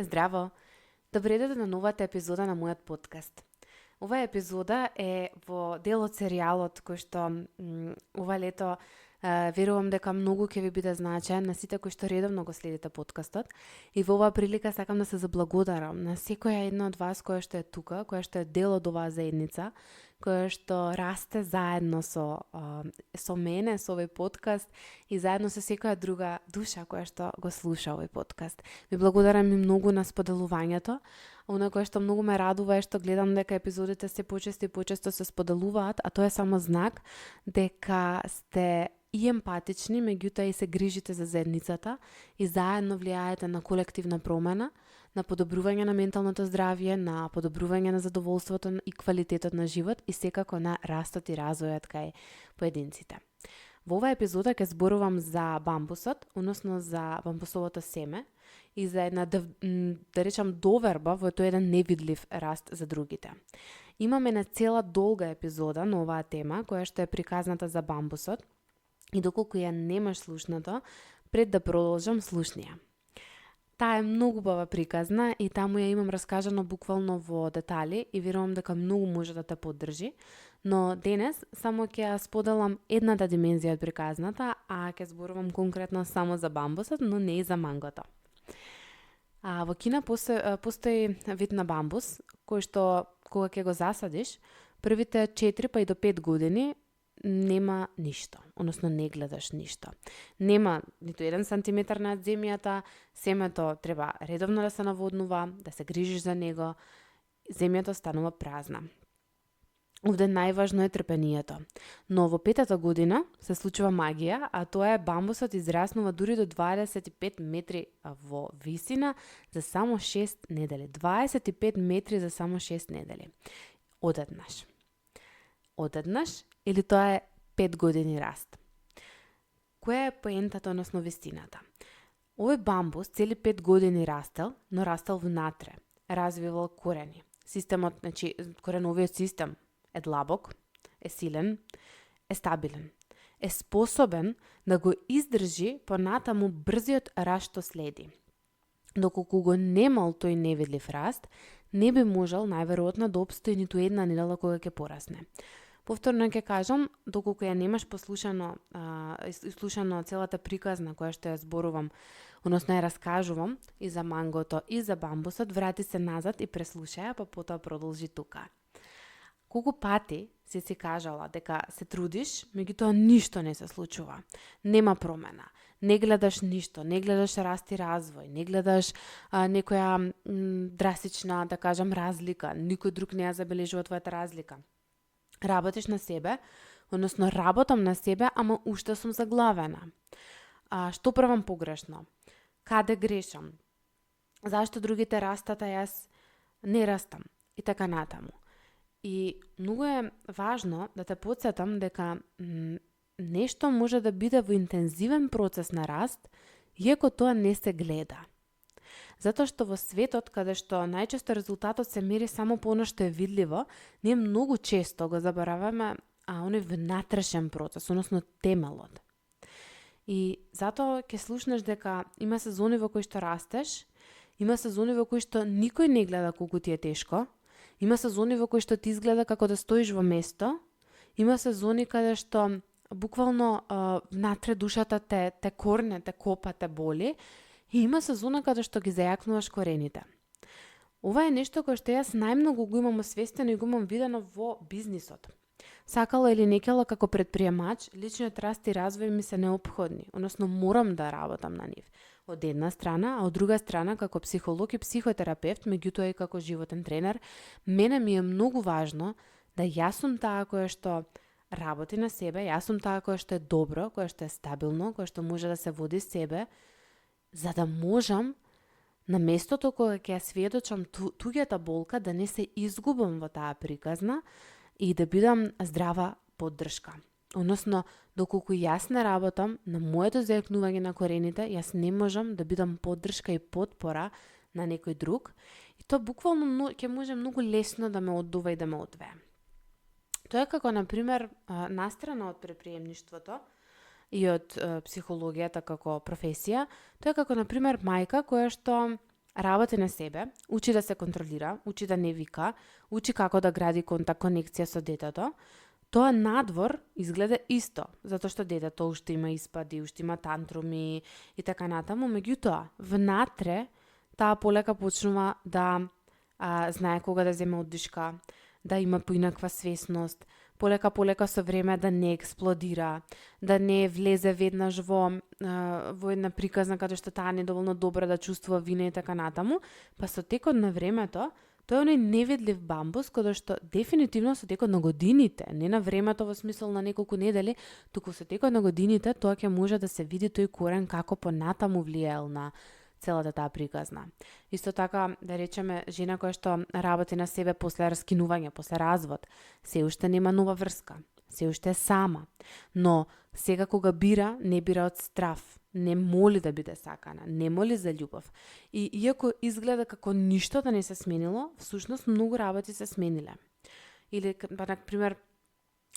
Здраво! Добре дојде на новата епизода на мојот подкаст. Оваа епизода е во дел од серијалот кој што ова лето верувам дека многу ќе ви биде значаен на сите кои што редовно го следите подкастот. И во оваа прилика сакам да се заблагодарам на секоја една од вас која што е тука, која што е дел од оваа заедница, која што расте заедно со мене, со овој подкаст и заедно со секоја друга душа која што го слуша овој подкаст. Ви благодарам и многу на споделувањето. Она кое што многу ме радува е што гледам дека епизодите се почесто и почесто се споделуваат, а тоа е само знак дека сте и емпатични, меѓутоа и се грижите за заедницата и заедно влијаете на колективна промена, на подобрување на менталното здравје, на подобрување на задоволството и квалитетот на живот и секако на растот и развојот кај поединците. Во оваа епизода ќе зборувам за бамбусот, односно за бамбусовото семе и за една, да речам, доверба во тој еден невидлив раст за другите. Имаме една цела долга епизода на оваа тема, која што е приказната за бамбусот, и доколку ја немаш слушнато, пред да продолжам, слушни ја. Таа е многу убава приказна и таму ја имам раскажано буквално во детали и верувам дека многу може да те поддржи, но денес само ќе ја споделам едната димензија од приказната, а ќе зборувам конкретно само за бамбусот, но не и за мангото. Во Кина постои вид на бамбус, кој што кога ќе го засадиш, првите 4 па и до 5 години нема ништо, односно не гледаш ништо. Нема ниту 1 сантиметар над земјата, семето треба редовно да се наводнува, да се грижиш за него, земјата станува празна. Овде најважно е трпението. Но во 5-та година се случува магија, а тоа е бамбусот израснува дури до 25 метри во висина за само 6 недели. 25 метри за само 6 недели. Одеднаш, или тоа е 5 години раст. Која е поентата, односно вистината? Овој бамбус цели 5 години растел, но растел внатре, развивал корени. Системот, кореновиот систем е длабок, е силен, е стабилен. Е способен да го издржи понатаму брзиот раст што следи. Доколку го немал тој невидлив раст, не би можел најверојатно да обстои ниту една недела кога ќе порасне. Повторно ќе кажам, доколку ја немаш слушано целата приказна која што ја зборувам, односно ја раскажувам и за мангото и за бамбусот, врати се назад и преслушаја, па потоа продолжи тука. Колку пати си кажала дека се трудиш, меѓутоа ништо не се случува. Нема промена. Не гледаш ништо, не гледаш раст и развој, не гледаш некоја драстична, да кажам, разлика. Никој друг не ја забележува твојата разлика. Работиш на себе, односно работам на себе, ама уште сум заглавена. Што правам погрешно? Каде грешам? Зашто другите растат, а јас не растам? И така натаму. И многу е важно да те потсетам дека нешто може да биде во интензивен процес на раст, иако тоа не се гледа. Затоа што во светот, каде што најчесто резултатот се мери само по оно што е видливо, ние многу често го забораваме оној внатрешен процес, односно темелот. И затоа ќе слушнеш дека има сезони во кои што растеш, има сезони во кои што никој не гледа колку ти е тешко, има сезони во кои што ти изгледа како да стоиш во место, има сезони каде што буквално внатре душата те корне, те копа, те боли, и има сезона каде што ги зајакнуваш корените. Ова е нешто кое што јас најмногу го имам освестено и го имам видено во бизнисот. Сакала или некела како предприемач, личниот раст и развој ми се неопходни, односно морам да работам на нив. Од една страна, а од друга страна како психолог и психотерапевт, меѓутоа и како животен тренер, мене ми е многу важно да јас сум таа која што работи на себе, јас сум таа која што е добро, која што е стабилно, која што може да се води себе, за да можам на местото кога ќе сведочам туѓата болка да не се изгубам во таа приказна и да бидам здрава поддршка. Односно, доколку јас не работам на моето зајакнување на корените, јас не можам да бидам поддршка и потпора на некој друг и тоа буквално ќе може многу лесно да ме оддува и да ме одвее. Тоа е како, например, настрана од предприемништвото и од психологијата како професија, тоа е како, например, мајка која што работи на себе, учи да се контролира, учи да не вика, учи како да гради контакт, конекција со детето, тоа надвор изгледа исто, затоа што детето уште има испади, уште има тантруми и така натаму, меѓутоа, внатре таа полека почнува да знае кога да земе оддишка, да има поинаква свесност, полека со време да не експлодира, да не влезе веднаш во една приказна каде што таа не доволно добра да чувствува вина и така натаму, па со текот на времето, тој е оној невидлив бамбус каде што дефинитивно со текот на годините, не на времето во смисол на неколку недели, туку со текот на годините тоа ќе може да се види тој корен како понатаму влијаел на целата таа приказна. Исто така, да речеме, жена која што работи на себе после раскинување, после развод, се уште нема нова врска, се уште е сама, но сега кога бира, не бира од страв, не моли да биде сакана, не моли за љубов. И иако изгледа како ништо да не се сменило, всушност многу работи се смениле. Или, па, например,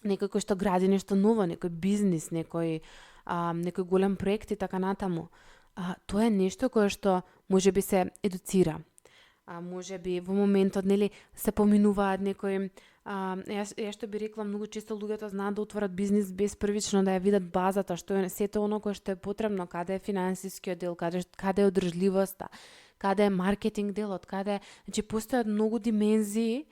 некој кој што гради нешто ново, некој бизнис, некој голем проект и така натаму, тоа е нешто кое што може би се едуцира. Може би во моментот, нели, се поминуваат некои ја што би рекла, многу често луѓето знаат да отворат бизнис без првично да ја видат базата, што е сето оно кое што е потребно, каде е финансискиот дел, каде е одржливоста, каде е маркетинг делот, значи постојат многу димензии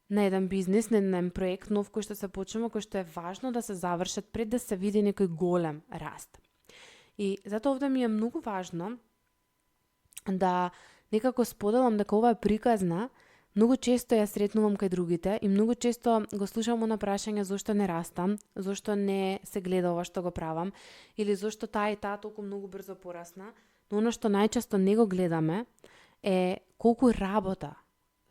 на еден бизнис, на еден проект нов кој што се почнува, кој што е важно да се завршат пред да се види некој голем раст. И затоа овде ми е многу важно да некако споделам дека ова е приказна, многу често ја сретнувам кај другите и многу често го слушам на прашање зошто не растам, зошто не се гледа ова што го правам, или зошто таа и таа толку многу брзо порасна, но оно што најчесто не го гледаме е колку работа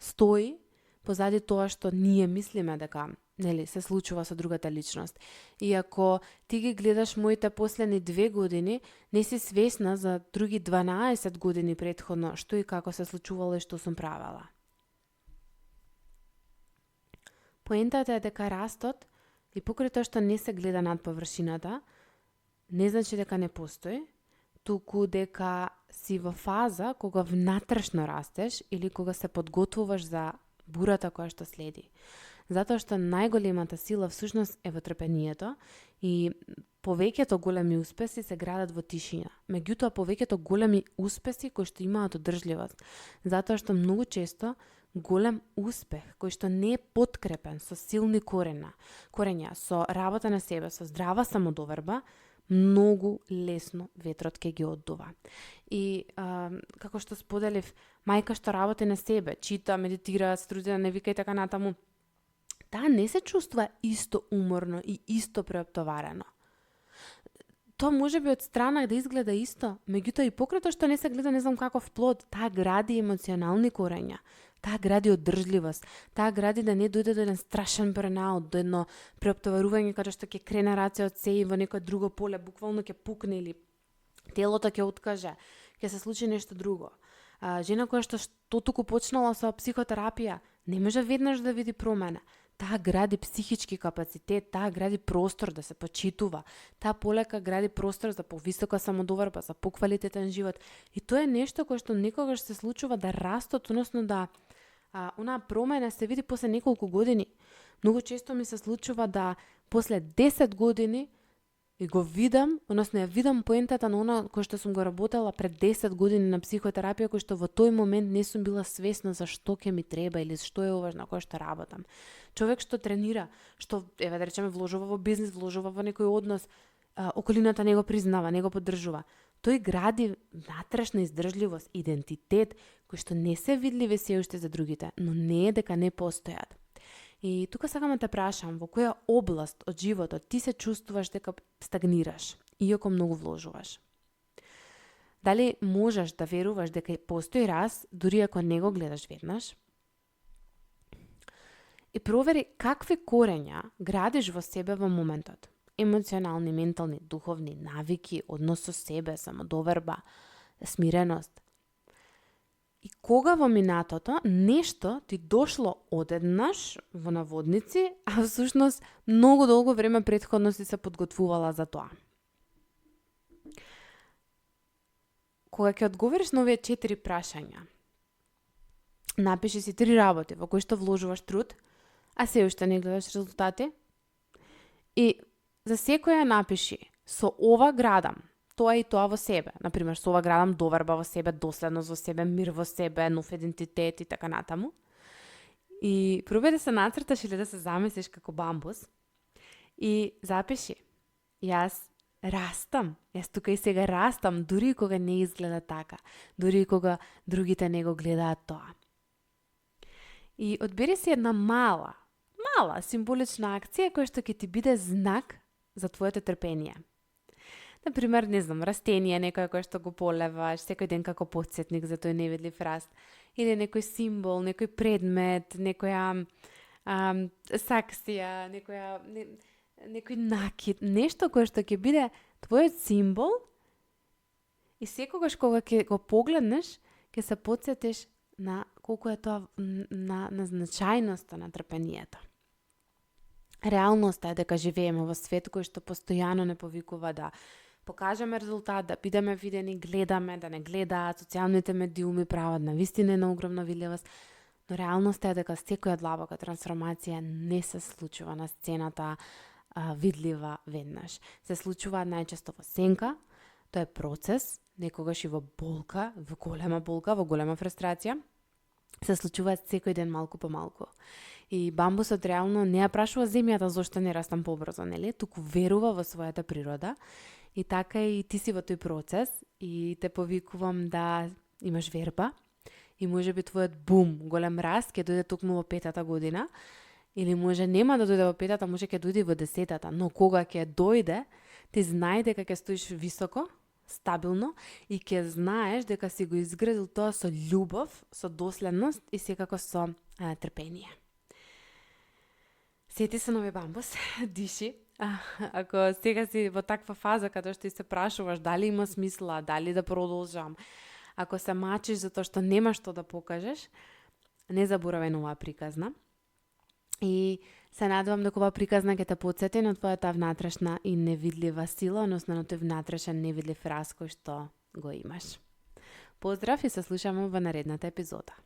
стои позади тоа што ние мислиме дека се случува со другата личност. И ако ти ги гледаш моите последни 2 години, не си свесна за други 12 години претходно што и како се случувало и што сум правела. Поентата е дека растот и покрај тоа што не се гледа над површината, не значи дека не постои, туку дека си во фаза кога внатрешно растеш или кога се подготвуваш за бурата која што следи. Затоа што најголемата сила всушност е во трпението и повеќето големи успеси се градат во тишина. Меѓутоа, повеќето големи успеси кои што имаат одржливост. Затоа што многу често голем успех кој што не е подкрепен со силни корења, со работа на себе, со здрава самодоверба, многу лесно ветрот ќе ги оддува. И како што споделив, мајка што работи на себе, чита, медитира, се труди да не вика и така натаму, таа не се чувствува исто уморно и исто преоптоварено. Тоа може би од страна да изгледа исто, меѓутоа и покрај тоа што не се гледа не знам каков плод, таа гради емоционални корења, таа гради одржливост, таа гради да не дојде до еден страшен бурнаут, до едно преоптоварување каде што ќе крене раце од се и во некое друго поле, буквално ќе пукне или телото ќе откаже, ќе се случи нешто друго. Жена која што туку почнала со психотерапија, не може веднаш да види промена. Таа гради психички капацитет, таа гради простор да се почитува, таа полека гради простор за повисока самодоверба, за поквалитетен живот. И тоа е нешто кое што некогаш се случува да растот, односно да онаа промена се види после неколку години. Многу често ми се случува да после 10 години и го видам, односно ја видам поентата на она кој што сум го работела пред 10 години на психотерапија, кој што во тој момент не сум била свесна за што ќе ми треба или што е ова на кој што работам. Човек што тренира, што да речеме вложува во бизнис, вложува во некој однос, околината не го признава, не го поддржува. Тој гради внатрешна издржливост, идентитет кој што не се видливи се уште за другите, но не е дека не постојат. И тука сакам да те прашам, во која област од животот ти се чувствуваш дека стагнираш, иако многу вложуваш? Дали можеш да веруваш дека постои раст, дури ако не го гледаш веднаш? И провери какви корења градиш во себе во моментот. Емоционални, ментални, духовни, навики, однос со себе, самодоверба, смиреност. И кога во минатото нешто ти дошло одеднаш во наводници, а всушност многу долго време претходно си се подготвувала за тоа. кога ќе одговориш на овие 4 прашања, напиши си 3 работи во кои што вложуваш труд, а се уште не гледаш резултати. И за секоја напиши со ова градам тоа и тоа во себе. Например, со ова градам доверба во себе, доследност во себе, мир во себе, нов идентитет и така натаму. И пробај да се нацрташ или да се замислиш како бамбус и запиши. Јас растам. Јас тука и сега растам, дури кога не изгледа така, дури кога другите не го гледаат тоа. И одбери си една мала символична акција која што ќе ти биде знак за твоето трпение. Например, не знам, растение, некој кое што го полеваш секој ден како потсетник за тој невидлив раст, или некој символ, некој предмет, некоја саксија, некој накид, нешто кое што ќе биде твојот символ и секогаш кога ќе го погледнеш, ќе се потсетиш на колку е тоа на значајноста на трпението. Реалноста е дека живееме во свет кој што постојано не повикува да покажеме резултат, да бидеме видени, гледаме, да не гледаат, социјалните медиуми прават на вистина на огромна видливост, но реалноста е дека секоја длабока трансформација не се случува на сцената видлива веднаш. Се случува најчесто во сенка, тоа е процес, некогаш и во болка, во голема фрустрација, се случуваат секој ден малку по малку. И бамбусот реално не ја прашува земјата зошто не растам побрзо, нели? Туку верува во својата природа. И така и ти си во тој процес и те повикувам да имаш верба и може би твојот бум, голем раст ќе дојде токму во 5-та година или може нема да дојде во 5-та, може ќе дојде во 10-та, но кога ќе дојде, ти знај дека ќе стоиш високо, стабилно и ќе знаеш дека си го изградил тоа со љубов, со доследност и секако со трпение. Сети се нови бамбус, диши. Ако сега си во таква фаза каде што се прашуваш дали има смисла, дали да продолжам, ако се мачиш затоа што нема што да покажеш, не заборавај на оваа приказна. И се надевам дека оваа приказна ќе те потсети на твојата внатрешна и невидлива сила, односно на тој внатрешен невидлив раст кој што го имаш. Поздрав и се слушаме во наредната епизода.